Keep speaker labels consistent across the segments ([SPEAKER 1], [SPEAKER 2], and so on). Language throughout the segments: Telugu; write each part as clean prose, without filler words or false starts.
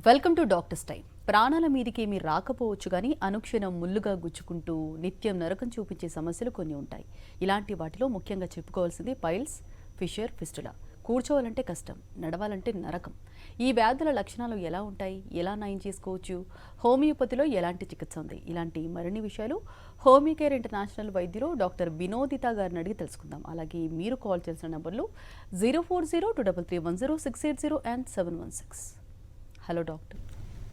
[SPEAKER 1] Welcome to doctors time. ప్రాణాల మీదికి ఏమీ రాకపోవచ్చు కానీ అనుక్షణం ముళ్ళుగా గుచ్చుకుంటూ నిత్యం నరకం చూపించే సమస్యలు కొన్ని ఉంటాయి. ఇలాంటి వాటిలో ముఖ్యంగా చెప్పుకోవాల్సింది పైల్స్, ఫిషర్, ఫిస్టులా. కూర్చోవాలంటే కష్టం, నడవాలంటే నరకం. ఈ వ్యాధుల లక్షణాలు ఎలా ఉంటాయి, ఎలా నయం చేసుకోవచ్చు, హోమియోపతిలో ఎలాంటి చికిత్స ఉంది, ఇలాంటి మరిన్ని విషయాలు హోమియోకేర్ ఇంటర్నేషనల్ వైద్యులు డాక్టర్ వినోదిత గారిని అడిగి తెలుసుకుందాం. అలాగే మీరు కాల్ చేసిన నంబర్లు 04023310680 అండ్ 716. Hello doctor.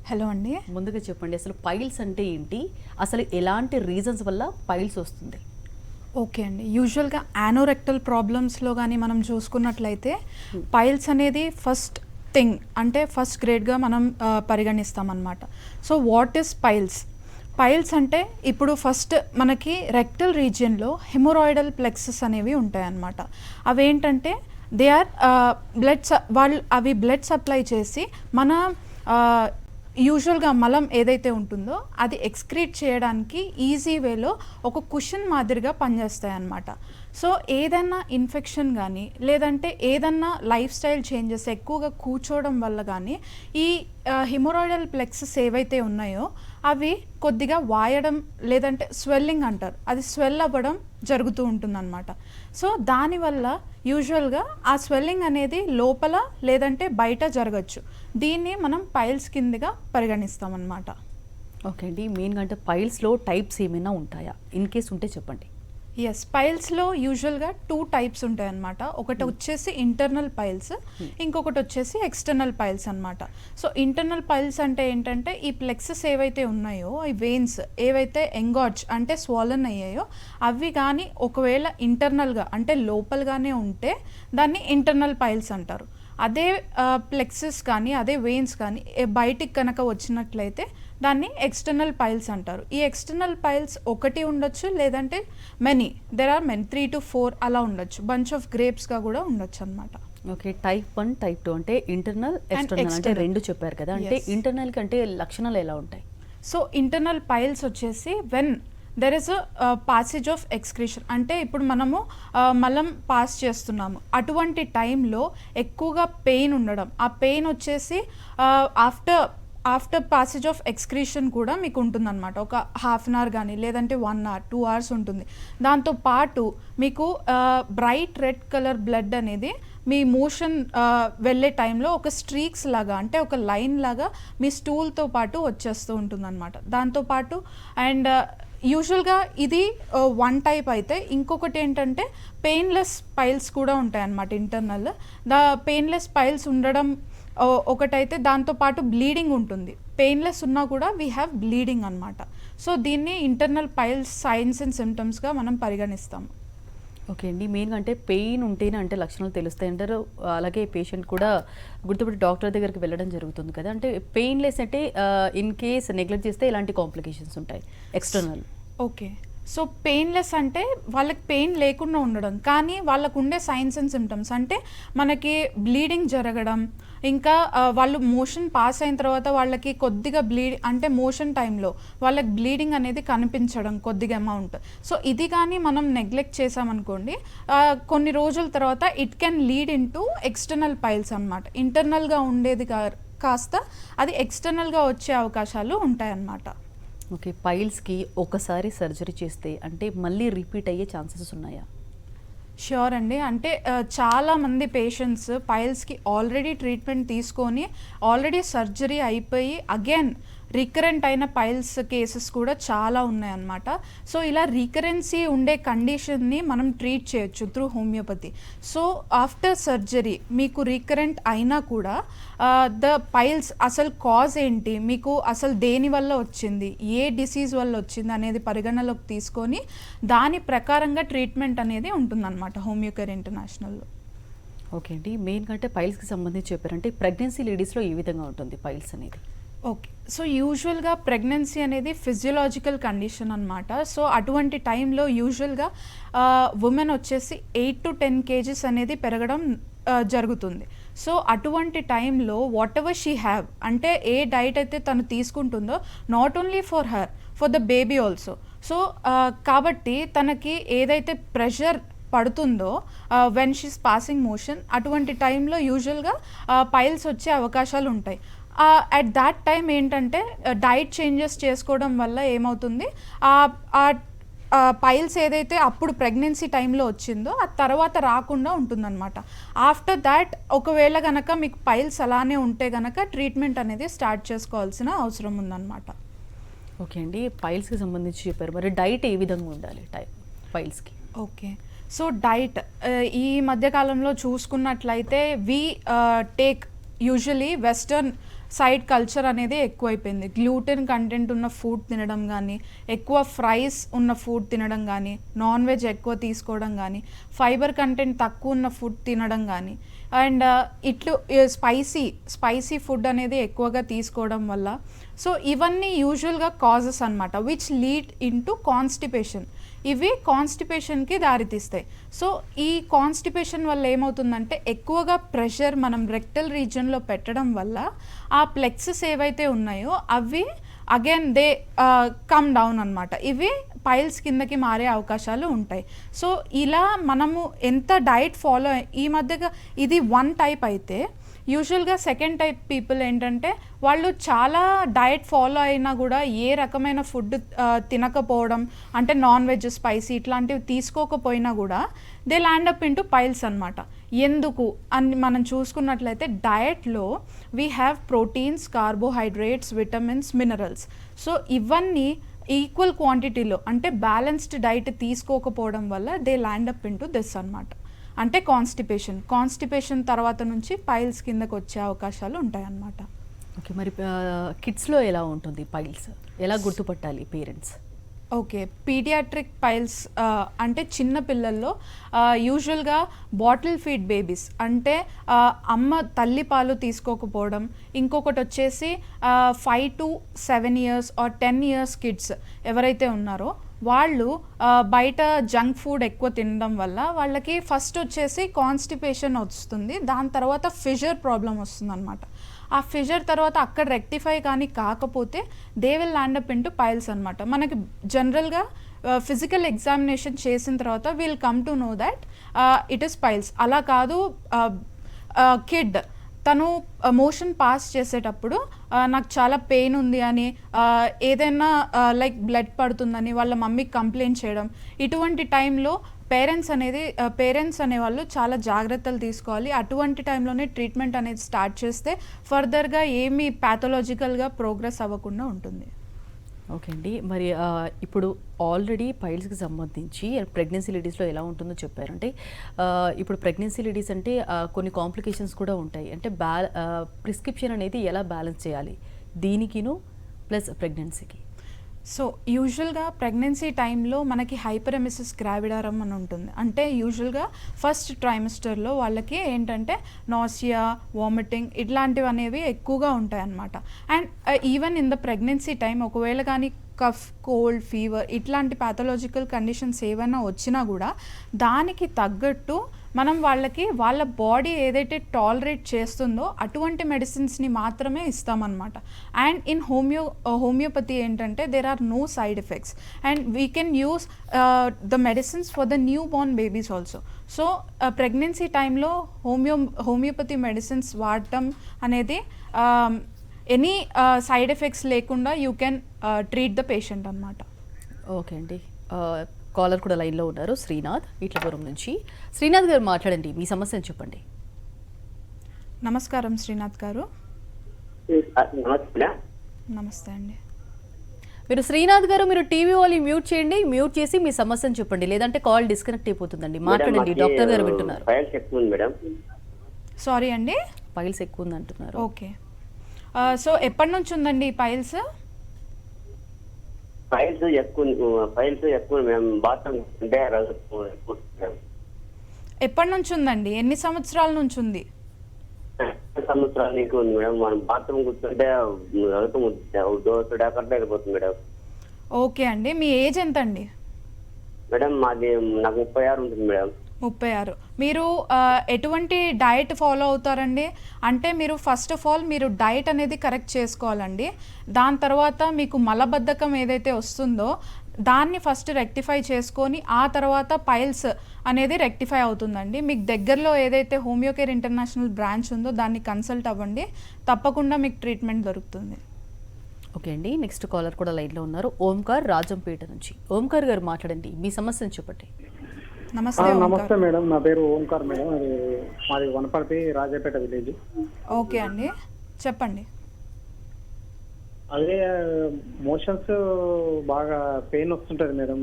[SPEAKER 2] హలో అండి.
[SPEAKER 1] ముందుగా చెప్పండి, అసలు పైల్స్ అంటే ఏంటి, అసలు ఎలాంటి రీజన్స్ వల్ల పైల్స్ వస్తుంది?
[SPEAKER 2] ఓకే అండి, యూజువల్గా యానోరెక్టల్ ప్రాబ్లమ్స్లో కానీ మనం చూసుకున్నట్లయితే పైల్స్ అనేది ఫస్ట్ థింగ్, అంటే ఫస్ట్ గ్రేడ్గా మనం పరిగణిస్తామన్నమాట. So what is piles? Piles అంటే ఇప్పుడు ఫస్ట్ మనకి రెక్టల్ రీజియన్లో హెమోరాయిడల్ ప్లెక్సెస్ అనేవి ఉంటాయన్నమాట. అవేంటంటే దే ఆర్ అవి బ్లడ్ సప్లై చేసి మన యూజువల్గా మలం ఏదైతే ఉంటుందో అది ఎక్స్క్రీట్ చేయడానికి ఈజీ వేలో ఒక కుషన్ మాదిరిగా పనిచేస్తాయి అన్నమాట. సో ఏదన్నా ఇన్ఫెక్షన్ కానీ లేదంటే ఏదన్నా లైఫ్ స్టైల్ చేంజెస్, ఎక్కువగా కూర్చోవడం వల్ల కానీ ఈ హిమోరాయిడల్ ప్లెక్సెస్ ఏవైతే ఉన్నాయో అవి కొద్దిగా వాయడం లేదంటే స్వెల్లింగ్ అంటారు, అది స్వెల్ అవ్వడం జరుగుతూ ఉంటుందన్నమాట. సో దానివల్ల యూజువల్గా ఆ స్వెల్లింగ్ అనేది లోపల లేదంటే బయట జరగచ్చు. దీన్ని మనం పైల్స్ కిందగా పరిగణిస్తామన్నమాట.
[SPEAKER 1] ఓకే అండి, మెయిన్గా అంటే పైల్స్లో టైప్స్ ఏమైనా ఉంటాయా? ఇన్ కేస్ ఉంటే చెప్పండి.
[SPEAKER 2] ఎస్, పైల్స్లో యూజువల్గా 2 టైప్స్ ఉంటాయన్నమాట. ఒకటి వచ్చేసి ఇంటర్నల్ పైల్స్, ఇంకొకటి వచ్చేసి ఎక్స్టర్నల్ పైల్స్ అన్నమాట. సో ఇంటర్నల్ పైల్స్ అంటే ఏంటంటే ఈ ప్లెక్సెస్ ఏవైతే ఉన్నాయో, ఈ వెయిన్స్ ఏవైతే ఎంగార్జ్ అంటే స్వాలన్ అయ్యాయో అవి కానీ ఒకవేళ ఇంటర్నల్గా అంటే లోపలగానే ఉంటే దాన్ని ఇంటర్నల్ పైల్స్ అంటారు. అదే ప్లెక్సెస్ కానీ అదే వెయిన్స్ కానీ బయటికి కనుక వచ్చినట్లయితే దాన్ని ఎక్స్టర్నల్ పైల్స్ అంటారు. ఈ ఎక్స్టర్నల్ పైల్స్ ఒకటి ఉండొచ్చు లేదంటే దెర్ ఆర్ మెనీ 3 to 4 అలా ఉండొచ్చు. బంచ్ ఆఫ్ గ్రేప్స్గా కూడా ఉండొచ్చు అనమాట.
[SPEAKER 1] ఓకే, టైప్ 1, టైప్ 2 అంటే ఇంటర్నల్, ఎక్స్టర్నల్ అంటే రెండు చెప్పారు కదా. అంటే ఇంటర్నల్ కంటే లక్షణాలు ఎలా ఉంటాయి?
[SPEAKER 2] సో ఇంటర్నల్ పైల్స్ వచ్చేసి when there is passage of excretion, అంటే ఇప్పుడు మనము మలం పాస్ చేస్తున్నాము, అటువంటి టైంలో ఎక్కువగా పెయిన్ ఉండడం, ఆ పెయిన్ వచ్చేసి ఆఫ్టర్ పాసేజ్ ఆఫ్ ఎక్స్క్రీషన్ కూడా మీకు ఉంటుందన్నమాట. ఒక ½ అన్ అవర్ కానీ లేదంటే 1 hour 2 hours ఉంటుంది. దాంతోపాటు మీకు బ్రైట్ రెడ్ కలర్ బ్లడ్ అనేది మీ మోషన్ వెళ్ళే టైంలో ఒక స్ట్రీక్స్ లాగా, అంటే ఒక లైన్ లాగా మీ స్టూల్తో పాటు వచ్చేస్తూ ఉంటుందన్నమాట. దాంతోపాటు అండ్ యూజువల్గా ఇది 1 టైప్ అయితే ఇంకొకటి ఏంటంటే పెయిన్లెస్ పైల్స్ కూడా ఉంటాయి అన్నమాట. ఇంటర్నల్ పెయిన్లెస్ పైల్స్ ఉండడం ఒకటైతే దాంతోపాటు బ్లీడింగ్ ఉంటుంది. పెయిన్లెస్ ఉన్నా కూడా వీ హ్యావ్ బ్లీడింగ్ అనమాట. సో దీన్ని ఇంటర్నల్ పైల్స్ సైన్స్ అండ్ సిమ్టమ్స్గా మనం పరిగణిస్తాము.
[SPEAKER 1] ఓకే అండి, మెయిన్గా అంటే పెయిన్ ఉంటేనే అంటే లక్షణాలు తెలుస్తాయి అంటారు. అలాగే పేషెంట్ కూడా గుర్తుపట్టి డాక్టర్ దగ్గరికి వెళ్ళడం జరుగుతుంది కదా. అంటే పెయిన్లెస్ అంటే ఇన్ కేస్ నెగ్లెక్ట్ చేస్తే ఇలాంటి కాంప్లికేషన్స్ ఉంటాయి. ఎక్స్టర్నల్
[SPEAKER 2] ఓకే, సో పెయిన్లెస్ అంటే వాళ్ళకి పెయిన్ లేకుండా ఉండడం, కానీ వాళ్ళకు ఉండే సైన్స్ అండ్ సిమ్టమ్స్ అంటే మనకి బ్లీడింగ్ జరగడం, ఇంకా వాళ్ళు మోషన్ పాస్ అయిన తర్వాత వాళ్ళకి కొద్దిగా అంటే మోషన్ టైంలో వాళ్ళకి బ్లీడింగ్ అనేది కనిపించడం కొద్దిగా అమౌంట్. సో ఇది కానీ మనం నెగ్లెక్ట్ చేసామనుకోండి, కొన్ని రోజుల తర్వాత it can lead in to external piles అనమాట. ఇంటర్నల్గా ఉండేది కాస్త అది ఎక్స్టర్నల్గా వచ్చే అవకాశాలు ఉంటాయన్నమాట.
[SPEAKER 1] ఓకే, పైల్స్కి ఒకసారి సర్జరీ చేస్తే అంటే మళ్ళీ రిపీట్ అయ్యే ఛాన్సెస్ ఉన్నాయా?
[SPEAKER 2] ష్యూర్ అండి, అంటే చాలామంది పేషెంట్స్ పైల్స్కి ఆల్రెడీ ట్రీట్మెంట్ తీసుకొని ఆల్రెడీ సర్జరీ అయిపోయి అగైన్ రికరెంట్ అయిన పైల్స్ కేసెస్ కూడా చాలా ఉన్నాయన్నమాట. సో ఇలా రికరెన్సీ ఉండే కండిషన్ని మనం ట్రీట్ చేయొచ్చు through homeopathy. So after surgery మీకు రికరెంట్ అయినా కూడా ద పైల్స్ అసలు కాజ్ ఏంటి, మీకు అసలు దేని వల్ల వచ్చింది, ఏ డిసీజ్ వల్ల వచ్చింది అనేది పరిగణలోకి తీసుకొని దాని ప్రకారంగా ట్రీట్మెంట్ అనేది ఉంటుందన్నమాట హోమియోకేర్ ఇంటర్నేషనల్లో.
[SPEAKER 1] ఓకే అండి, మెయిన్గా అంటే పైల్స్కి సంబంధించి చెప్పారంటే ప్రెగ్నెన్సీ లేడీస్లో ఏ విధంగా ఉంటుంది పైల్స్ అనేది?
[SPEAKER 2] ఓకే, సో యూజువల్గా ప్రెగ్నెన్సీ అనేది ఫిజియోలాజికల్ కండిషన్ అనమాట. సో అటువంటి టైంలో యూజువల్గా ఉమెన్ వచ్చేసి 8 to 10 kgs అనేది పెరగడం జరుగుతుంది. సో అటువంటి టైంలో వాట్ ఎవర్ షీ హ్యావ్, అంటే ఏ డైట్ అయితే తను తీసుకుంటుందో not only for her, for the baby also. So కాబట్టి తనకి ఏదైతే ప్రెషర్ పడుతుందో వెన్ షీస్ పాసింగ్ మోషన్, అటువంటి టైంలో యూజువల్గా పైల్స్ వచ్చే అవకాశాలు ఉంటాయి. అట్ దాట్ టైం ఏంటంటే డైట్ చేంజెస్ చేసుకోవడం వల్ల ఏమవుతుంది, పైల్స్ ఏదైతే అప్పుడు ప్రెగ్నెన్సీ టైంలో వచ్చిందో ఆ తర్వాత రాకుండా ఉంటుందన్నమాట. ఆఫ్టర్ దాట్ ఒకవేళ కనుక మీకు పైల్స్ అలానే ఉంటే కనుక ట్రీట్మెంట్ అనేది స్టార్ట్ చేసుకోవాల్సిన అవసరం ఉందన్నమాట.
[SPEAKER 1] ఓకే అండి, పైల్స్కి సంబంధించి చెప్పారు. మరి డైట్ ఏ విధంగా ఉండాలి పైల్స్కి?
[SPEAKER 2] ఓకే, సో డైట్ ఈ మధ్యకాలంలో చూసుకున్నట్లయితే take usually western side culture అనేది ఎక్కువైపోయింది. గ్లూటెన్ కంటెంట్ ఉన్న ఫుడ్ తినడం కానీ, ఎక్కువ ఫ్రైస్ ఉన్న ఫుడ్ తినడం కానీ, నాన్ వెజ్ ఎక్కువ తీసుకోవడం కానీ, ఫైబర్ కంటెంట్ తక్కువ ఉన్న ఫుడ్ తినడం కానీ, అండ్ స్పైసీ ఫుడ్ అనేది ఎక్కువగా తీసుకోవడం వల్ల, సో ఇవన్నీ యూజువల్గా కాజెస్ అన్నమాట విచ్ లీడ్ ఇంటూ కాన్స్టిపేషన్. ఇవి కాన్స్టిపేషన్కి దారితీస్తాయి. సో ఈ కాన్స్టిపేషన్ వల్ల ఏమవుతుందంటే ఎక్కువగా ప్రెషర్ మనం రెక్టల్ రీజియన్లో పెట్టడం వల్ల ఆ ప్లెక్సెస్ ఏవైతే ఉన్నాయో అవి అగైన్ దే కమ్ డౌన్ అన్నమాట. ఇవి పైల్స్ కిందకి మారే అవకాశాలు ఉంటాయి. సో ఇలా మనము ఎంత డైట్ ఫాలో ఈ మధ్యగా ఇది వన్ టైప్ అయితే, యూజువల్గా సెకండ్ టైప్ పీపుల్ ఏంటంటే వాళ్ళు చాలా డైట్ ఫాలో అయినా కూడా ఏ రకమైన ఫుడ్ తినకపోవడం, అంటే నాన్ వెజ్, స్పైసీ ఇట్లాంటివి తీసుకోకపోయినా కూడా they land up into piles అనమాట. ఎందుకు అని మనం చూసుకున్నట్లయితే డయట్లో we have proteins, carbohydrates, vitamins, minerals. So ఇవన్నీ ఈక్వల్ క్వాంటిటీలో అంటే బ్యాలెన్స్డ్ డైట్ తీసుకోకపోవడం వల్ల they land up into this అనమాట. అంటే కాన్స్టిపేషన్ తర్వాత నుంచి పైల్స్ కిందకు వచ్చే అవకాశాలు ఉంటాయన్నమాట.
[SPEAKER 1] ఓకే, మరి కిడ్స్లో ఎలా ఉంటుంది పైల్స్? ఎలా గుర్తుపట్టాలి పేరెంట్స్?
[SPEAKER 2] ఓకే, పీడియాట్రిక్ పైల్స్ అంటే చిన్న పిల్లల్లో యూజువల్గా బాటిల్ ఫీడ్ బేబీస్ అంటే అమ్మ తల్లి పాలు తీసుకోకపోవడం, ఇంకొకటి వచ్చేసి 5 to 7 years or 10 years kids ఎవరైతే ఉన్నారో వాళ్ళు బయట జంక్ ఫుడ్ ఎక్కువ తినడం వల్ల వాళ్ళకి ఫస్ట్ వచ్చేసి కాన్స్టిపేషన్ వస్తుంది, దాని తర్వాత ఫిషర్ ప్రాబ్లం వస్తుంది అనమాట. ఆ ఫిషర్ తర్వాత అక్కడ రెక్టిఫై కానీ కాకపోతే they will land up into piles అనమాట. మనకి జనరల్గా ఫిజికల్ ఎగ్జామినేషన్ చేసిన తర్వాత will come to know that it is piles. అలా కాదు, కిడ్ తను మోషన్ పాస్ చేసేటప్పుడు నాకు చాలా పెయిన్ ఉంది అని, ఏదైనా లైక్ బ్లడ్ పడుతుందని వాళ్ళ మమ్మీకి కంప్లైంట్ చేయడం, ఇటువంటి టైంలో పేరెంట్స్ అనేవాళ్ళు చాలా జాగ్రత్తలు తీసుకోవాలి. అటువంటి టైంలోనే ట్రీట్మెంట్ అనేది స్టార్ట్ చేస్తే ఫర్దర్గా ఏమీ ప్యాథలాజికల్గా ప్రోగ్రెస్ అవ్వకుండా ఉంటుంది.
[SPEAKER 1] ఓకే అండి, మరి ఇప్పుడు ఆల్రెడీ పైల్స్కి సంబంధించి ప్రెగ్నెన్సీ లేడీస్లో ఎలా ఉంటుందో చెప్పారంటే, ఇప్పుడు ప్రెగ్నెన్సీ లేడీస్ అంటే కొన్ని కాంప్లికేషన్స్ కూడా ఉంటాయి. అంటే ప్రిస్క్రిప్షన్ అనేది ఎలా బ్యాలెన్స్ చేయాలి దీనికిను ప్లస్ ప్రెగ్నెన్సీకి?
[SPEAKER 2] సో యూజువల్గా ప్రెగ్నెన్సీ టైంలో మనకి హైపరెమిసిస్ గ్రావిడారం అని ఉంటుంది. అంటే యూజువల్గా ఫస్ట్ ట్రైమిస్టర్లో వాళ్ళకి ఏంటంటే నాసియా, వామిటింగ్ ఇట్లాంటివి అనేవి ఎక్కువగా ఉంటాయి అన్నమాట. And even in the pregnancy time ఒకవేళ కానీ కఫ్, కోల్డ్, ఫీవర్ ఇట్లాంటి ప్యాథలాజికల్ కండిషన్స్ ఏవైనా వచ్చినా కూడా దానికి తగ్గట్టు మనం వాళ్ళ బాడీ ఏదైతే టాలరేట్ చేస్తుందో అటువంటి మెడిసిన్స్ని మాత్రమే ఇస్తామన్నమాట. అండ్ ఇన్ హోమియోపతి ఏంటంటే there are no side effects and we can use the medicines for the newborn babies also. So pregnancy టైంలో హోమియోపతి మెడిసిన్స్ వాడటం అనేది ఎనీ సైడ్ ఎఫెక్ట్స్ లేకుండా you can treat the patient అన్నమాట.
[SPEAKER 1] ఓకే అండి, కాలర్ కూడా లైన్లో ఉన్నారు, శ్రీనాథ్ ఇట్లపురం నుంచి. శ్రీనాథ్ గారు మాట్లాడండి, మీ సమస్యను చెప్పండి.
[SPEAKER 2] నమస్కారం శ్రీనాథ్ గారు. నమస్తే అండి.
[SPEAKER 1] మీరు శ్రీనాథ్ గారు మీరు టీవీ వాల్యూమ్ మ్యూట్ చేయండి, మ్యూట్ చేసి మీ సమస్యను చెప్పండి, లేదంటే కాల్ డిస్కనెక్ట్ అయిపోతుందండి. మాట్లాడండి, డాక్టర్ గారు వింటున్నారు.
[SPEAKER 2] సారీ అండి,
[SPEAKER 1] పైల్స్ ఎక్కువ ఉంది అంటున్నారు.
[SPEAKER 2] ఓకే, సో ఎప్పటి నుంచి ఉందండి ఈ పైల్స్?
[SPEAKER 3] ఫైల్స్ ఎక్కువ మేము బాత్రూమ్ అంటే
[SPEAKER 2] ఎప్పటి నుంచి ఉందండి? ఎన్ని సంవత్సరాల నుంచి ఉంది?
[SPEAKER 3] సంవత్సరాలు నీకు ఉంది మేడం. మనం బాత్రూమ్ కూర్చుంటే వెళ్ళిపోతుంది మేడం.
[SPEAKER 2] ఓకే అండి, మీ ఏజ్ ఎంత అండి?
[SPEAKER 3] మేడం నాకు 36 ఉంటుంది మేడం.
[SPEAKER 2] 36. మీరు ఎటువంటి డైట్ ఫాలో అవుతారండి? అంటే మీరు ఫస్ట్ ఆఫ్ ఆల్ మీరు డైట్ అనేది కరెక్ట్ చేసుకోవాలండి. దాని తర్వాత మీకు మలబద్ధకం ఏదైతే వస్తుందో దాన్ని ఫస్ట్ రెక్టిఫై చేసుకొని ఆ తర్వాత పైల్స్ అనేది రెక్టిఫై అవుతుందండి. మీకు దగ్గరలో ఏదైతే హోమియోకేర్ ఇంటర్నేషనల్ బ్రాంచ్ ఉందో దాన్ని కన్సల్ట్ అవ్వండి, తప్పకుండా మీకు ట్రీట్మెంట్ దొరుకుతుంది.
[SPEAKER 1] ఓకే అండి, నెక్స్ట్ కాలర్ కూడా లైన్లో ఉన్నారు. ఓంకార్ రాజంపేట నుంచి. ఓంకార్ గారు మాట్లాడండి, మీ సమస్యను చెప్పండి.
[SPEAKER 2] నమస్తే
[SPEAKER 4] నమస్తే మేడం, నా పేరు ఓంకార్ మేడం. అది మాది వనపర్తి రాజాపేట విలేజ్.
[SPEAKER 2] ఓకే అండి, చెప్పండి.
[SPEAKER 4] అదే మోషన్స్ బాగా పెయిన్ వస్తుంటది మేడం.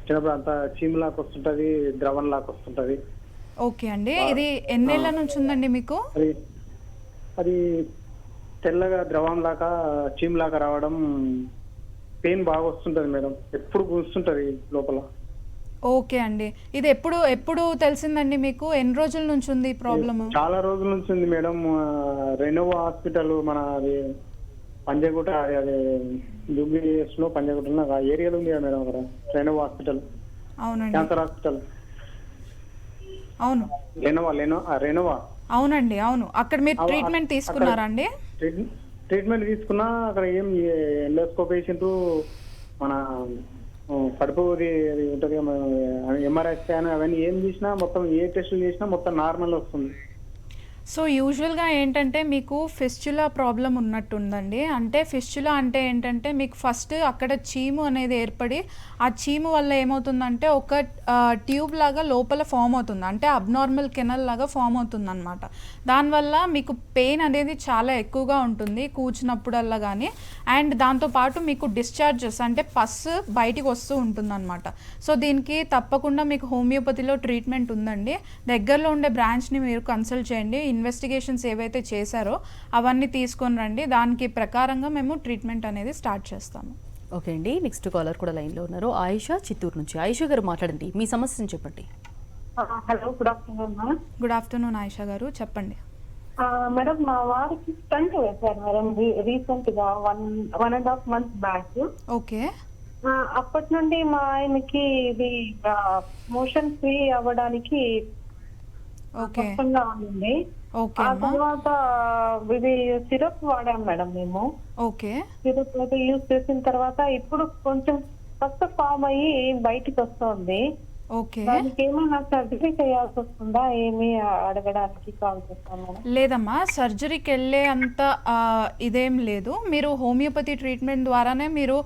[SPEAKER 4] చిన్నప్పుడు అంతా చీమ్ లాగా వస్తుంటది, ద్రవం లాగా వస్తుంటది.
[SPEAKER 2] ఓకే అండి, ఇది ఎన్నేళ్ల నుంచి ఉందండి మీకు?
[SPEAKER 4] అది అది తెల్లగా ద్రవం లాగా చీమ్ లాగా రావడం, పెయిన్ బాగా వస్తుంటది మేడం. ఎప్పుడు కూర్చుంటది లోపల.
[SPEAKER 2] ఓకే అండి, ఇది ఎప్పుడు ఎప్పుడు తెలిసిందండి మీకు? ఎన్ని రోజుల నుంచి ఉంది ఈ ప్రాబ్లమ్?
[SPEAKER 4] చాలా రోజుల నుంచి ఉంది మేడం. రెనోవా హాస్పిటల్ మన అది పంజగుట్ట, అదే జూబ్లీస్ లో పంజగుట్ట ఆ ఏరియాలో ఉంది కదా మేడం, అక్కడ రెనోవా హాస్పిటల్,
[SPEAKER 2] అవునండి,
[SPEAKER 4] క్యాన్సర్ హాస్పిటల్.
[SPEAKER 2] అవును
[SPEAKER 4] రెనోవా
[SPEAKER 2] అవునండి, అవును. అక్కడ మీరు ట్రీట్మెంట్ తీసుకున్నారా అండి?
[SPEAKER 4] ట్రీట్మెంట్ తీసుకున్నా. అక్కడ ఏం ఎండోస్కోప్ పేషెంట్ మన కడుపుది అది ఉంటుంది, ఎంఆర్ఐ స్కాన్ అవన్నీ ఏం చేసినా మొత్తం, ఏ టెస్టులు చేసినా మొత్తం నార్మల్ వస్తుంది.
[SPEAKER 2] సో యూజువల్గా ఏంటంటే మీకు ఫిస్చులా ప్రాబ్లం ఉన్నట్టుందండి. అంటే ఫిస్చులా అంటే ఏంటంటే మీకు ఫస్ట్ అక్కడ చీము అనేది ఏర్పడి ఆ చీము వల్ల ఏమవుతుందంటే ఒక ట్యూబ్ లాగా లోపల ఫామ్ అవుతుంది, అంటే అబ్నార్మల్ కెనల్ లాగా ఫామ్ అవుతుంది అనమాట. దానివల్ల మీకు పెయిన్ అనేది చాలా ఎక్కువగా ఉంటుంది కూర్చున్నప్పుడల్లా కానీ, అండ్ దాంతోపాటు మీకు డిశ్చార్జెస్ అంటే పస్ బయటికి వస్తూ ఉంటుందన్నమాట. సో దీనికి తప్పకుండా మీకు హోమియోపతిలో ట్రీట్మెంట్ ఉందండి. దగ్గరలో ఉండే బ్రాంచ్ని మీరు కన్సల్ట్ చేయండి. ఇన్వెస్టిగేషన్స్ ఏవైతే చేశారో అవన్నీ తీసుకొని రండి, దానికి ప్రకారంగా మేము ట్రీట్మెంట్ అనేది స్టార్ట్ చేస్తాము.
[SPEAKER 1] ఓకే అండి, నెక్స్ట్ కాలర్ కూడా లైన్లో ఉన్నారు. ఆయిషా చిత్తూరు నుంచి. ఆయిషా గారు మాట్లాడండి, మీ సమస్యను చెప్పండి.
[SPEAKER 5] Hello, good afternoon madam.
[SPEAKER 2] Good afternoon Ayesha గారు, చెప్పండి.
[SPEAKER 5] మేడం, మా వారికి స్టంట్ వేశారు మేడం రీసెంట్ గా 1.5 months బ్యాక్.
[SPEAKER 2] ఓకే,
[SPEAKER 5] అప్పటి నుండి మా ఆయనకి ఇది మోషన్ ఫ్రీ అవ్వడానికి
[SPEAKER 2] ఓకే,
[SPEAKER 5] కష్టంగా ఉంది.
[SPEAKER 2] ఓకే
[SPEAKER 5] ఆ
[SPEAKER 2] అమ్మా,
[SPEAKER 5] తర్వాత ఇది సిరప్ వాడాం మేడం మేము.
[SPEAKER 2] ఓకే,
[SPEAKER 5] సిరప్ అయితే యూజ్ చేసిన తర్వాత ఇప్పుడు కొంచెం ఫస్ట్ ఫామ్ అయ్యి బయటికి వస్తుంది.
[SPEAKER 2] ఓకే.
[SPEAKER 5] దానికి ఏమైనా సర్జరీ చేయాల్సి వస్తుందా ఏమి అడగడానికి కాల్ చేస్తాను మేడం.
[SPEAKER 2] లేదమ్మా, సర్జరీకి వెళ్ళే అంత ఇదేం లేదు. మీరు హోమియోపతి ట్రీట్మెంట్ ద్వారానే మీరు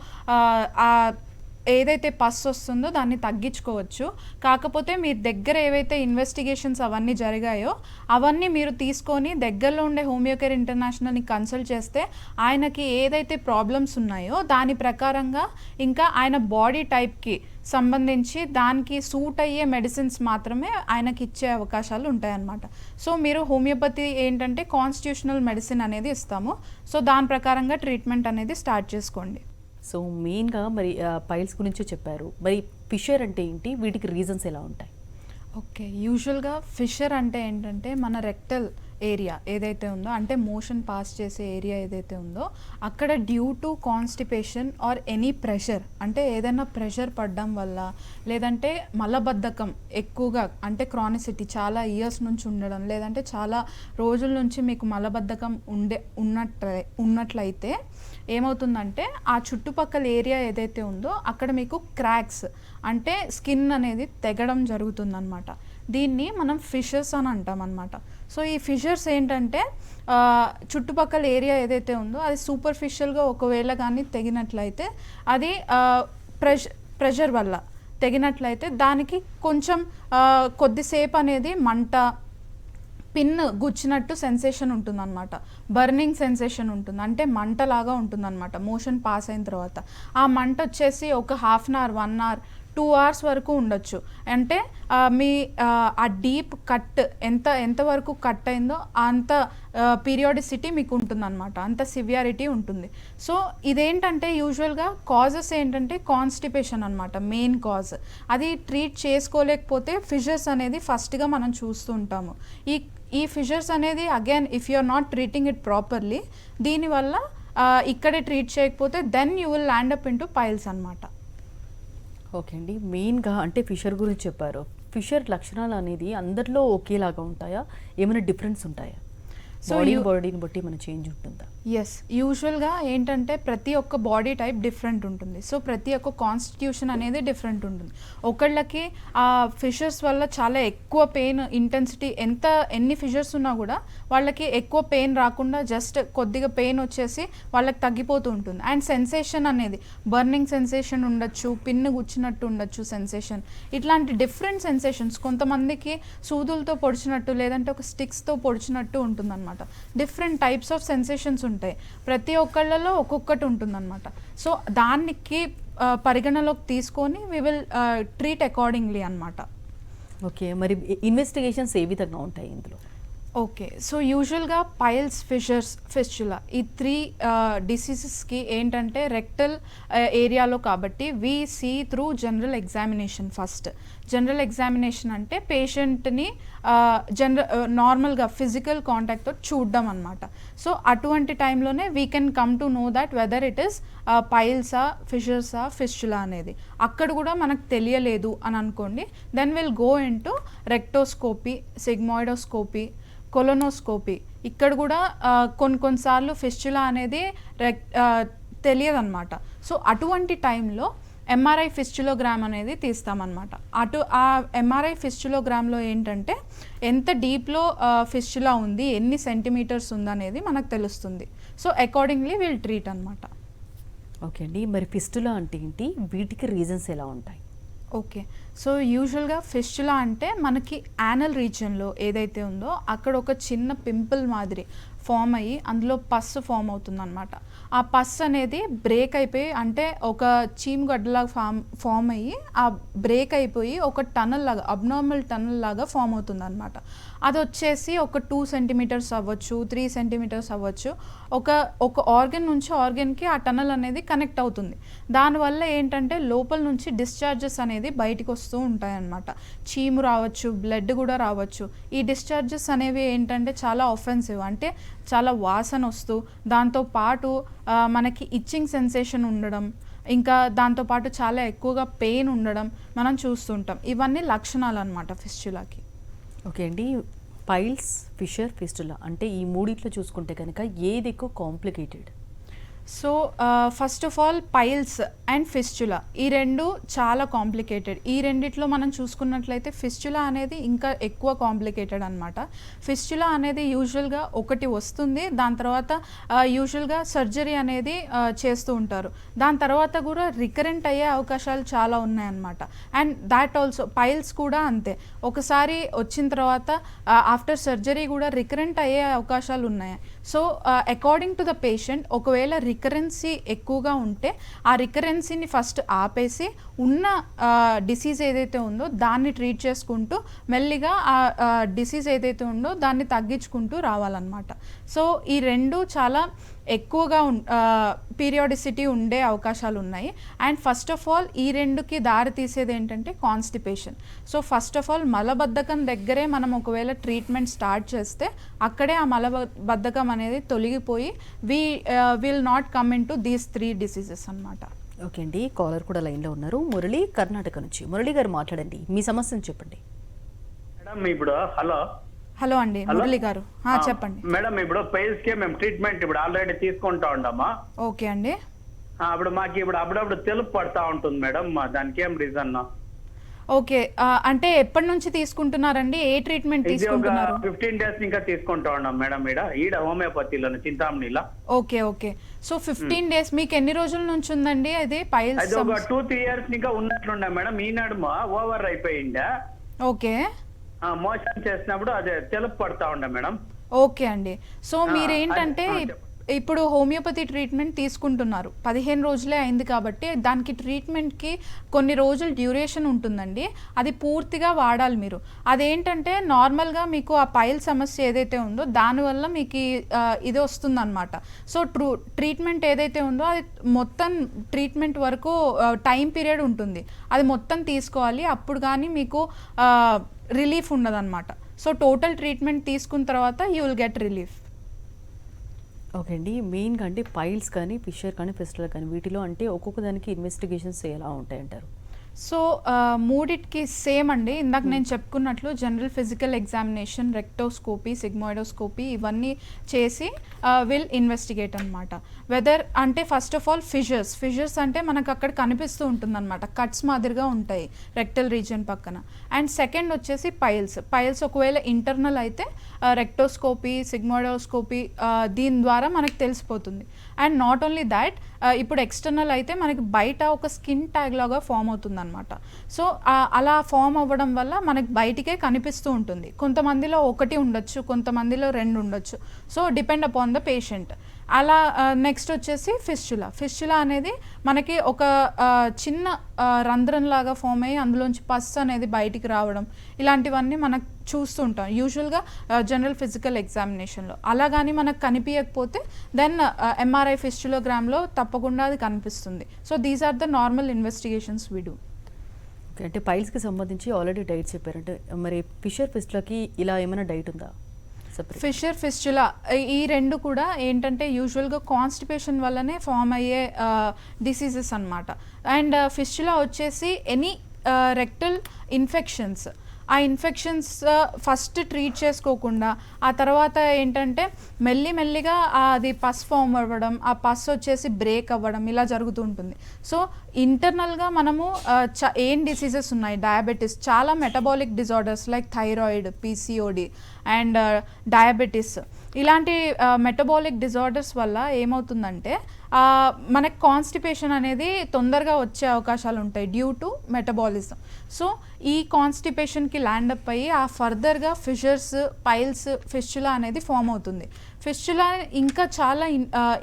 [SPEAKER 2] ఏదైతే పస్ వస్తుందో దాన్ని తగ్గించుకోవచ్చు. కాకపోతే మీ దగ్గర ఏవైతే ఇన్వెస్టిగేషన్స్ అవన్నీ జరిగాయో అవన్నీ మీరు తీసుకొని దగ్గరలో ఉండే హోమియోకేర్ ఇంటర్నేషనల్ని కన్సల్ట్ చేస్తే ఆయనకి ఏదైతే ప్రాబ్లమ్స్ ఉన్నాయో దాని ప్రకారంగా ఇంకా ఆయన బాడీ టైప్కి సంబంధించి దానికి సూట్ అయ్యే మెడిసిన్స్ మాత్రమే ఆయనకి ఇచ్చే అవకాశాలు ఉంటాయన్నమాట. సో మీరు హోమియోపతి ఏంటంటే కాన్స్టిట్యూషనల్ మెడిసిన్ అనేది ఇస్తాము. సో దాని ప్రకారంగా ట్రీట్మెంట్ అనేది స్టార్ట్ చేసుకోండి.
[SPEAKER 1] సో మెయిన్గా మరి పైల్స్ గురించి చెప్పారు, మరి ఫిషర్ అంటే ఏంటి, వీటికి రీజన్స్ ఎలా ఉంటాయి?
[SPEAKER 2] ఓకే, యూజువల్గా ఫిషర్ అంటే ఏంటంటే మన రెక్టల్ ఏరియా ఏదైతే ఉందో, అంటే మోషన్ పాస్ చేసే ఏరియా ఏదైతే ఉందో అక్కడ due to constipation or any pressure, అంటే ఏదైనా ప్రెషర్ పడడం వల్ల, లేదంటే మలబద్ధకం ఎక్కువగా అంటే క్రానిసిటీ చాలా ఇయర్స్ నుంచి ఉండడం, లేదంటే చాలా రోజుల నుంచి మీకు మలబద్ధకం ఉన్నట్లయితే ఏమవుతుందంటే ఆ చుట్టుపక్కల ఏరియా ఏదైతే ఉందో అక్కడ మీకు క్రాక్స్ అంటే స్కిన్ అనేది తెగడం జరుగుతుందన్నమాట. దీన్ని మనం ఫిషర్స్ అని అంటాం అన్నమాట. సో ఈ ఫిషర్స్ ఏంటంటే చుట్టుపక్కల ఏరియా ఏదైతే ఉందో అది సూపర్ఫిషియల్గా ఒకవేళ కానీ తెగినట్లయితే అది ప్రెషర్ వల్ల తెగినట్లయితే దానికి కొంచెం కొద్దిసేపు అనేది మంట, పిన్ గుచ్చినట్టు సెన్సేషన్ ఉంటుందన్నమాట. బర్నింగ్ సెన్సేషన్ ఉంటుంది, అంటే మంటలాగా ఉంటుందన్నమాట మోషన్ పాస్ అయిన తర్వాత. ఆ మంట వచ్చేసి ఒక 1/2 hour 1 hour 2 hours వరకు ఉండొచ్చు. అంటే మీ ఆ డీప్ కట్ ఎంతవరకు కట్ అయిందో అంత పీరియాడిసిటీ మీకు ఉంటుందన్నమాట, అంత సివియారిటీ ఉంటుంది. సో ఇదేంటంటే యూజువల్గా కాజెస్ ఏంటంటే కాన్స్టిపేషన్ అనమాట మెయిన్ కాజ్. అది ట్రీట్ చేసుకోలేకపోతే ఫిషర్స్ అనేది ఫస్ట్గా మనం చూస్తూ ఉంటాము. ఈ ఫిషర్స్ అనేది again if you are not treating it properly, దీనివల్ల ఇక్కడే ట్రీట్ చేయకపోతే then you will land up into piles అనమాట.
[SPEAKER 1] ఓకే అండి, మెయిన్గా అంటే ఫిషర్ గురించి చెప్పారు. ఫిషర్ లక్షణాలు అనేది అందరిలో ఒకేలాగా ఉంటాయా, ఏమైనా డిఫరెన్స్ ఉంటాయా?
[SPEAKER 2] సో
[SPEAKER 1] బాడీని బట్టి మన చేంజ్ ఉంటుందా?
[SPEAKER 2] ఎస్, యూజువల్గా ఏంటంటే ప్రతి ఒక్క బాడీ టైప్ డిఫరెంట్ ఉంటుంది. సో ప్రతి ఒక్క కాన్స్టిట్యూషన్ అనేది డిఫరెంట్ ఉంటుంది. ఒకళ్ళకి ఆ ఫిషర్స్ వల్ల చాలా ఎక్కువ పెయిన్ ఇంటెన్సిటీ, ఎన్ని ఫిషర్స్ ఉన్నా కూడా వాళ్ళకి ఎక్కువ పెయిన్ రాకుండా జస్ట్ కొద్దిగా పెయిన్ వచ్చేసి వాళ్ళకి తగ్గిపోతూ ఉంటుంది. అండ్ సెన్సేషన్ అనేది బర్నింగ్ సెన్సేషన్ ఉండొచ్చు, పిన్ను గుచ్చినట్టు ఉండొచ్చు సెన్సేషన్, ఇట్లాంటి డిఫరెంట్ సెన్సేషన్స్. కొంతమందికి సూదులతో పొడిచినట్టు లేదంటే ఒక స్టిక్స్తో పొడిచినట్టు ఉంటుందన్నమాట. డిఫరెంట్ టైప్స్ ఆఫ్ సెన్సేషన్స్ ఉంటాయి, ప్రతి ఒక్కళ్ళలో ఒక్కొక్కటి ఉంటుందన్నమాట. సో దానికి పరిగణలోకి తీసుకొని వి విల్ ట్రీట్ అకార్డింగ్లీ అన్నమాట.
[SPEAKER 1] ఓకే, మరి ఇన్వెస్టిగేషన్స్ ఏ విధంగా ఉంటాయి ఇందులో?
[SPEAKER 2] ఓకే, సో యూజువల్గా పైల్స్, ఫిషర్స్, ఫిస్టులా ఈ 3 డిసీజెస్కి ఏంటంటే రెక్టల్ ఏరియాలో కాబట్టి we see through general examination. First general examination అంటే పేషెంట్ని నార్మల్గా ఫిజికల్ కాంటాక్ట్తో చూడడం అనమాట. సో అటువంటి టైంలోనే we can come to know that whether it is పైల్సా, ఫిషర్సా, ఫిస్టులా అనేది. అక్కడ కూడా మనకు తెలియలేదు అని అనుకోండి, then will go in to rectoscopy, sigmoidoscopy, colonoscopy. ఇక్కడ కూడా కొన్నిసార్లు ఫిస్టులా అనేది తెలియదన్నమాట. సో అటువంటి టైంలో ఎంఆర్ఐ ఫిస్టులోగ్రామ్ అనేది తీస్తామన్నమాట. ఆ ఎంఆర్ఐ ఫిస్టులోగ్రామ్లో ఏంటంటే ఎంత డీప్లో ఫిస్టులా ఉంది, ఎన్ని సెంటీమీటర్స్ ఉందనేది మనకు తెలుస్తుంది. సో అకార్డింగ్లీ విల్ ట్రీట్ అనమాట.
[SPEAKER 1] ఓకే అండి, మరి ఫిస్టులా అంటే ఏంటి, వీటికి రీజన్స్ ఎలా ఉంటాయి?
[SPEAKER 2] ఓకే, సో యూజువల్గా ఫిస్టులా అంటే మనకి యానల్ రీజియన్లో ఏదైతే ఉందో అక్కడ ఒక చిన్న పింపుల్ మాదిరి ఫామ్ అయ్యి అందులో పస్ ఫామ్ అవుతుంది అనమాట. ఆ పస్ అనేది బ్రేక్ అయిపోయి, అంటే ఒక చీమగడ్డలాగా ఫామ్ అయ్యి ఆ బ్రేక్ అయిపోయి ఒక టనల్ లాగా, అబ్నార్మల్ టనల్ లాగా ఫామ్ అవుతుంది అనమాట. అది వచ్చేసి ఒక 2 సెంటీమీటర్స్ అవ్వచ్చు, 3 సెంటీమీటర్స్ అవ్వచ్చు. ఒక ఆర్గన్ నుంచి ఆర్గన్కి ఆ టనల్ అనేది కనెక్ట్ అవుతుంది. దానివల్ల ఏంటంటే లోపల నుంచి డిశ్చార్జెస్ అనేది బయటికి వస్తూ ఉంటాయన్నమాట. చీము రావచ్చు, బ్లడ్ కూడా రావచ్చు. ఈ డిశ్చార్జెస్ అనేవి ఏంటంటే చాలా ఆఫెన్సివ్, అంటే చాలా వాసన వస్తూ దాంతోపాటు మనకి ఇచ్చింగ్ సెన్సేషన్ ఉండడం, ఇంకా దాంతోపాటు చాలా ఎక్కువగా పెయిన్ ఉండడం మనం చూస్తుంటాం. ఇవన్నీ లక్షణాలు అనమాట ఫిస్టులాకి.
[SPEAKER 1] ఓకే అండి, పైల్స్, ఫిషర్, ఫిస్టులా అంటే ఈ మూడిట్లో చూసుకుంటే కనుక ఏది ఎక్కువ complicated?
[SPEAKER 2] So first of all piles and fistula ఈ రెండు చాలా కాంప్లికేటెడ్. ఈ రెండిట్లో మనం చూసుకున్నట్లయితే ఫిస్టులా అనేది ఇంకా ఎక్కువ కాంప్లికేటెడ్ అనమాట. ఫిస్టులా అనేది యూజువల్గా ఒకటి వస్తుంది, దాని తర్వాత యూజువల్గా సర్జరీ అనేది చేస్తూ ఉంటారు. దాని తర్వాత కూడా రికరెంట్ అయ్యే అవకాశాలు చాలా ఉన్నాయన్నమాట. అండ్ దాట్ ఆల్సో పైల్స్ కూడా అంతే, ఒకసారి వచ్చిన తర్వాత ఆఫ్టర్ సర్జరీ కూడా రికరెంట్ అయ్యే అవకాశాలు ఉన్నాయి. So according to the patient, ఒకవేళ రికరెన్సీ ఎక్కువగా ఉంటే ఆ రికరెన్సీని ఫస్ట్ ఆపేసి ఉన్న డిసీజ్ ఏదైతే ఉందో దాన్ని ట్రీట్ చేసుకుంటూ మెల్లిగా ఆ డిసీజ్ ఏదైతే ఉందో దాన్ని తగ్గించుకుంటూ రావాలన్నమాట. సో ఈ రెండు చాలా ఎక్కువగా పీరియాడిసిటీ ఉండే అవకాశాలు ఉన్నాయి. అండ్ ఫస్ట్ ఆఫ్ ఆల్ ఈ రెండుకి దారి తీసేది ఏంటంటే constipation. So first of all మలబద్ధకం దగ్గరే మనం ఒకవేళ ట్రీట్మెంట్ స్టార్ట్ చేస్తే అక్కడే ఆ మలబద్ధకం అనేది తొలగిపోయి will not come in to these 3 diseases అన్నమాట.
[SPEAKER 1] ఓకే అండి, కాలర్ కూడా లైన్లో ఉన్నారు. మురళి, కర్ణాటక నుంచి. మురళి గారు మాట్లాడండి, మీ సమస్యను చెప్పండి.
[SPEAKER 3] మేడం ఇప్పుడు
[SPEAKER 2] హలో అండి, మురళి గారు చెప్పండి.
[SPEAKER 3] మేడం ఇప్పుడు పైల్స్ కి మేము ట్రీట్మెంట్ ఇప్పుడు ఆల్రెడీ తీసుకుంటా ఉండమా?
[SPEAKER 2] ఓకే అండి.
[SPEAKER 3] అప్పుడు మాకు ఇప్పుడు అప్పుడప్పుడు తెలుపు పడతా ఉంటుంది మేడం, దానికి ఏం రీజన్?
[SPEAKER 2] ఓకే, అంటే ఎప్పటి నుంచి తీసుకుంటున్నారండి, ఏ ట్రీట్మెంట్ తీసుకుంటున్నారు?
[SPEAKER 3] 15 days ఇంకా తీసుకుంటా ఉన్నాం మేడం ఈడ హోమియోపతిలో చింతామణిలా.
[SPEAKER 2] ఓకే ఓకే, సో 15 days మీకు ఎన్ని రోజుల నుంచి ఉందండి అది పైల్స్?
[SPEAKER 3] అది ఒక 2-3 years ఇంకా ఉన్నట్లుండే మేడం. ఈ నడుమ ఓవర్ అయిపోయిందా?
[SPEAKER 2] ఓకే,
[SPEAKER 3] మోషన్ చేసినప్పుడు అదే తెలుపు పడతా ఉండే మేడం.
[SPEAKER 2] ఓకే అండి, సో మీరేంటంటే ఇప్పుడు హోమియోపతి ట్రీట్మెంట్ తీసుకుంటున్నారు, 15 రోజులే అయింది కాబట్టి దానికి ట్రీట్మెంట్కి కొన్ని రోజులు డ్యూరేషన్ ఉంటుందండి. అది పూర్తిగా వాడాలి మీరు. అదేంటంటే నార్మల్గా మీకు ఆ పైల్ సమస్య ఏదైతే ఉందో దానివల్ల మీకు ఇది వస్తుందన్నమాట. సో ట్రీట్మెంట్ ఏదైతే ఉందో అది మొత్తం ట్రీట్మెంట్ వరకు టైం పీరియడ్ ఉంటుంది, అది మొత్తం తీసుకోవాలి. అప్పుడు కానీ మీకు రిలీఫ్ ఉండదన్నమాట. సో టోటల్ ట్రీట్మెంట్ తీసుకున్న తర్వాత you will get relief.
[SPEAKER 1] Okay అండి, మెయిన్గా అంటే పైల్స్ కానీ, ఫిషర్ కానీ, ఫిస్టులా కానీ వీటిలో అంటే ఒక్కొక్క దానికి ఇన్వెస్టిగేషన్స్ ఎలా ఉంటాయంటారు?
[SPEAKER 2] సో మూడిటికి సేమ్ అండి. ఇందాక నేను చెప్పుకున్నట్లు general physical examination, rectoscopy, sigmoidoscopy ఇవన్నీ చేసి విల్ ఇన్వెస్టిగేట్ అనమాట. వెదర్ అంటే ఫస్ట్ ఆఫ్ ఆల్ ఫిషర్స్ అంటే మనకు అక్కడ కనిపిస్తూ ఉంటుందన్నమాట, కట్స్ మాదిరిగా ఉంటాయి రెక్టల్ రీజియన్ పక్కన. అండ్ సెకండ్ వచ్చేసి పైల్స్ ఒకవేళ ఇంటర్నల్ అయితే రెక్టోస్కోపీ, సిగ్మాయిడోస్కోపీ దీని ద్వారా మనకు తెలిసిపోతుంది. అండ్ నాట్ ఓన్లీ దాట్, ఇప్పుడు ఎక్స్టర్నల్ అయితే మనకి బయట ఒక స్కిన్ ట్యాగ్ లాగా ఫామ్ అవుతుంది అనమాట. సో అలా ఫామ్ అవ్వడం వల్ల మనకి బయటికే కనిపిస్తూ ఉంటుంది. కొంతమందిలో 1 ఉండొచ్చు, కొంతమందిలో 2 ఉండొచ్చు. So depend upon the patient. అలా నెక్స్ట్ వచ్చేసి ఫిస్చులా అనేది మనకి ఒక చిన్న రంధ్రంలాగా ఫామ్ అయ్యి అందులోంచి పస్ అనేది బయటికి రావడం, ఇలాంటివన్నీ మనకు చూస్తూ ఉంటాం యూజువల్గా జనరల్ ఫిజికల్ ఎగ్జామినేషన్లో. అలా కానీ మనకు కనిపించకపోతే దెన్ ఎంఆర్ఐ ఫిస్చులోగ్రామ్లో తప్పకుండా అది కనిపిస్తుంది. So these are the normal investigations we do.
[SPEAKER 1] Okay, అంటే పైల్స్కి సంబంధించి ఆల్రెడీ డైట్ చెప్పారంటే మరి ఫిషర్ ఫిస్టులకి ఇలా ఏమైనా డైట్ ఉందా?
[SPEAKER 2] ఫిషర్ ఫిస్చులా ఈ 2 కూడా ఏంటంటే యూజువల్గా కాన్స్టిపేషన్ వల్లనే ఫామ్ అయ్యే డిసీజెస్ అనమాట. అండ్ ఫిస్చులా వచ్చేసి ఎనీ రెక్టల్ ఇన్ఫెక్షన్స్, ఆ ఇన్ఫెక్షన్స్ ఫస్ట్ ట్రీట్ చేసుకోకుండా ఆ తర్వాత ఏంటంటే మెల్లిగా అది పస్ ఫామ్ అవ్వడం, ఆ పస్ వచ్చేసి బ్రేక్ అవ్వడం ఇలా జరుగుతూ ఉంటుంది. సో ఇంటర్నల్గా మనము ఏం డిసీజెస్ ఉన్నాయి, డయాబెటీస్, చాలా metabolic disorders like thyroid, PCOD and diabetes, ఇలాంటి మెటబాలిక్ డిజార్డర్స్ వల్ల ఏమవుతుందంటే మనకు కాన్స్టిపేషన్ అనేది తొందరగా వచ్చే అవకాశాలు ఉంటాయి డ్యూ టు మెటబాలిజం. సో ఈ కాన్స్టిపేషన్కి ల్యాండప్ అయ్యి ఆ ఫర్దర్గా ఫిషర్స్, పైల్స్, ఫిస్చులా అనేది ఫామ్ అవుతుంది. ఫిస్చులా ఇంకా చాలా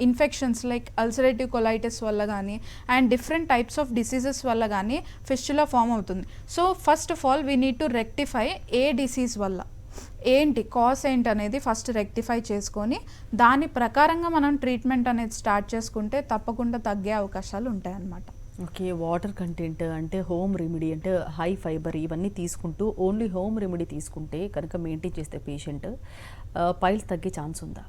[SPEAKER 2] ఇన్ఫెక్షన్స్ లైక్ అల్సరేటివ్ కొలైటిస్ వల్ల కానీ and different types of diseases వల్ల కానీ ఫిస్చులా ఫామ్ అవుతుంది. So first of all we need to rectify A disease వల్ల ఏంటి కాజ్ ఏంటి అనేది ఫస్ట్ రెక్టిఫై చేసుకొని దాని ప్రకారంగా మనం ట్రీట్మెంట్ అనేది స్టార్ట్ చేసుకుంటే తప్పకుండా తగ్గే అవకాశాలు ఉంటాయన్నమాట.
[SPEAKER 1] ఓకే, వాటర్ కంటెంట్ అంటే హోమ్ రెమెడీ అంటే హై ఫైబర్ ఇవన్నీ తీసుకుంటూ ఓన్లీ హోమ్ రెమెడీ తీసుకుంటే కనుక మెయింటైన్ చేస్తే పేషెంట్ పైల్స్ తగ్గే ఛాన్స్ ఉందా?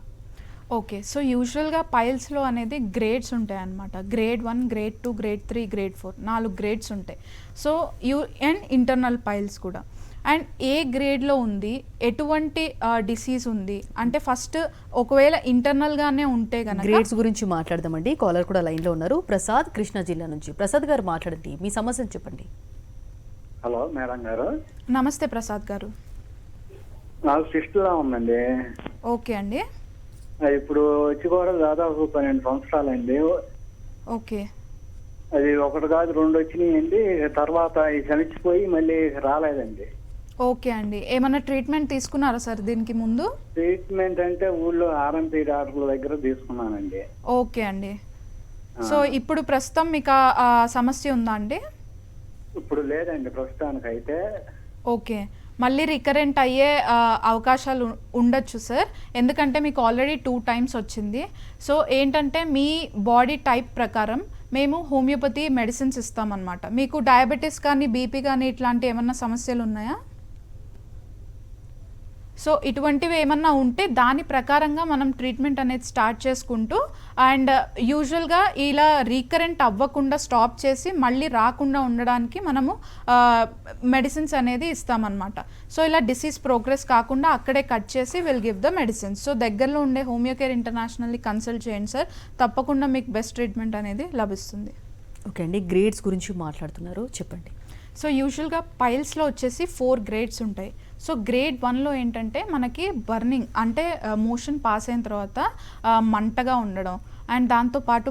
[SPEAKER 2] ఓకే, సో యూజువల్గా పైల్స్లో అనేది గ్రేడ్స్ ఉంటాయి అన్నమాట. Grade 1, grade 2, grade 3, grade 4 4 grades ఉంటాయి. సో అండ్ ఇంటర్నల్ పైల్స్ కూడా. అండ్ ఏ గ్రేడ్లో ఉంది, ఎటువంటి డిసీజ్ ఉంది అంటే ఫస్ట్ ఒకవేళ ఇంటర్నల్గానే ఉంటే కనుక
[SPEAKER 1] గ్రేడ్స్ గురించి మాట్లాడదామండి. కాలర్ కూడా లైన్లో ఉన్నారు, ప్రసాద్, కృష్ణా జిల్లా నుంచి. ప్రసాద్ గారు మాట్లాడండి, మీ సమస్యను చెప్పండి.
[SPEAKER 4] హలో మేడం గారు.
[SPEAKER 2] నమస్తే ప్రసాద్ గారు.
[SPEAKER 4] నాకు ఫిస్టులా ఉందండి.
[SPEAKER 2] ఓకే అండి.
[SPEAKER 4] ఇప్పుడు వచ్చి కూడా దాదాపు 12 సంవత్సరాలండి.
[SPEAKER 2] ఓకే,
[SPEAKER 4] అది 1 కాదు 2 వచ్చినాయండి. తర్వాత ఈ శనిచ్చిపోయి మళ్ళీ రాలేదండి.
[SPEAKER 2] ఓకే అండి. ఏమైనా ట్రీట్మెంట్ తీసుకున్నారా సార్ దీనికి ముందు?
[SPEAKER 4] ట్రీట్మెంట్ అంటే ఊళ్ళో ఆర్ఎంపీ డాక్టర్ల దగ్గర తీసుకున్నానండి.
[SPEAKER 2] ఓకే అండి. సో ఇప్పుడు ప్రస్తుతం మీకు ఆ సమస్య ఉందా అండి?
[SPEAKER 4] ఇప్పుడు లేదండి ప్రస్తుతానికైతే.
[SPEAKER 2] ఓకే, మళ్ళీ రికరెంట్ అయ్యే అవకాశాలు ఉండొచ్చు సార్, ఎందుకంటే మీకు ఆల్రెడీ 2 times వచ్చింది. సో ఏంటంటే మీ బాడీ టైప్ ప్రకారం మేము హోమియోపతి మెడిసిన్స్ ఇస్తామన్నమాట. మీకు డయాబెటీస్ కానీ బీపీ కానీ ఇట్లాంటి ఏమన్నా సమస్యలు ఉన్నాయా? సో ఇటువంటివి ఏమన్నా ఉంటే దాని ప్రకారంగా మనం ట్రీట్మెంట్ అనేది స్టార్ట్ చేసుకుంటూ అండ్ యూజువల్గా ఇలా రీకరెంట్ అవ్వకుండా స్టాప్ చేసి మళ్ళీ రాకుండా ఉండడానికి మనము మెడిసిన్స్ అనేది ఇస్తామన్నమాట. సో ఇలా డిసీజ్ ప్రోగ్రెస్ కాకుండా అక్కడే కట్ చేసి will give the medicines. So దగ్గరలో ఉండే హోమియో కేర్ ఇంటర్నేషనల్ని కన్సల్ట్ చేయండి సార్, తప్పకుండా మీకు బెస్ట్ ట్రీట్మెంట్ అనేది లభిస్తుంది.
[SPEAKER 1] ఓకే అండి, గ్రేడ్స్ గురించి మాట్లాడుతున్నారు, చెప్పండి.
[SPEAKER 2] సో యూజువల్గా పైల్స్లో వచ్చేసి 4 గ్రేడ్స్ ఉంటాయి. సో గ్రేడ్ 1లో ఏంటంటే మనకి బర్నింగ్ అంటే మోషన్ పాస్ అయిన తర్వాత మంటగా ఉండడం అండ్ దాంతోపాటు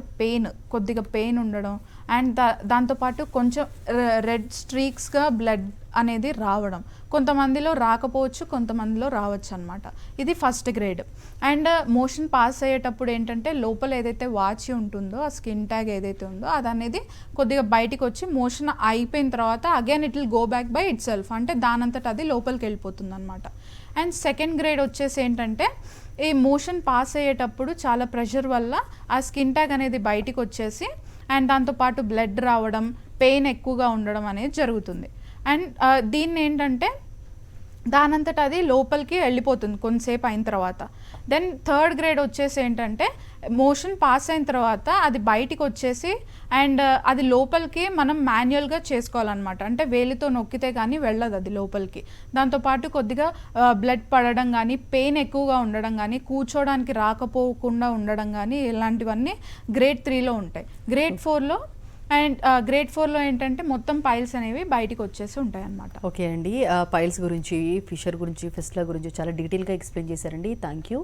[SPEAKER 2] కొద్దిగా పెయిన్ ఉండడం అండ్ దాంతోపాటు కొంచెం రెడ్ స్ట్రీక్స్గా బ్లడ్ అనేది రావడం, కొంతమందిలో రాకపోవచ్చు, కొంతమందిలో రావచ్చు అనమాట. ఇది first grade. And motion pass అయ్యేటప్పుడు ఏంటంటే లోపల ఏదైతే వాచి ఉంటుందో ఆ స్కిన్ ట్యాగ్ ఏదైతే ఉందో అది అనేది కొద్దిగా బయటికి వచ్చి మోషన్ అయిపోయిన తర్వాత again it will go back by it self, అంటే దానంతట అది లోపలికి వెళ్ళిపోతుంది అనమాట. అండ్ సెకండ్ గ్రేడ్ వచ్చేసి ఏంటంటే ఈ మోషన్ పాస్ అయ్యేటప్పుడు చాలా ప్రెషర్ వల్ల ఆ స్కిన్ ట్యాగ్ అనేది బయటికి వచ్చేసి అండ్ దాంతోపాటు బ్లడ్ రావడం, పెయిన్ ఎక్కువగా ఉండడం అనేది జరుగుతుంది. అండ్ దీన్ని ఏంటంటే దానంతట అది లోపలికి వెళ్ళిపోతుంది కొంతసేపు అయిన తర్వాత. దెన్ థర్డ్ గ్రేడ్ వచ్చేసి ఏంటంటే మోషన్ పాస్ అయిన తర్వాత అది బయటికి వచ్చేసి అండ్ అది లోపలికి మనం మాన్యువల్గా చేసుకోవాలన్నమాట. అంటే వేలితో నొక్కితే కానీ వెళ్ళదు అది లోపలికి. దాంతోపాటు కొద్దిగా బ్లడ్ పడడం కానీ, పెయిన్ ఎక్కువగా ఉండడం కానీ, కూర్చోడానికి రాకపోకుండా ఉండడం కానీ, ఇలాంటివన్నీ గ్రేడ్ 3లో ఉంటాయి. గ్రేడ్ 4లో అండ్ గ్రేడ్ 4లో ఏంటంటే మొత్తం పైల్స్ అనేవి బయటికి వచ్చేసి ఉంటాయి అన్నమాట.
[SPEAKER 1] ఓకే అండి, పైల్స్ గురించి, ఫిషర్ గురించి, ఫిస్టులా గురించి చాలా డీటెయిల్గా ఎక్స్ప్లెయిన్ చేశారండి. Thank you.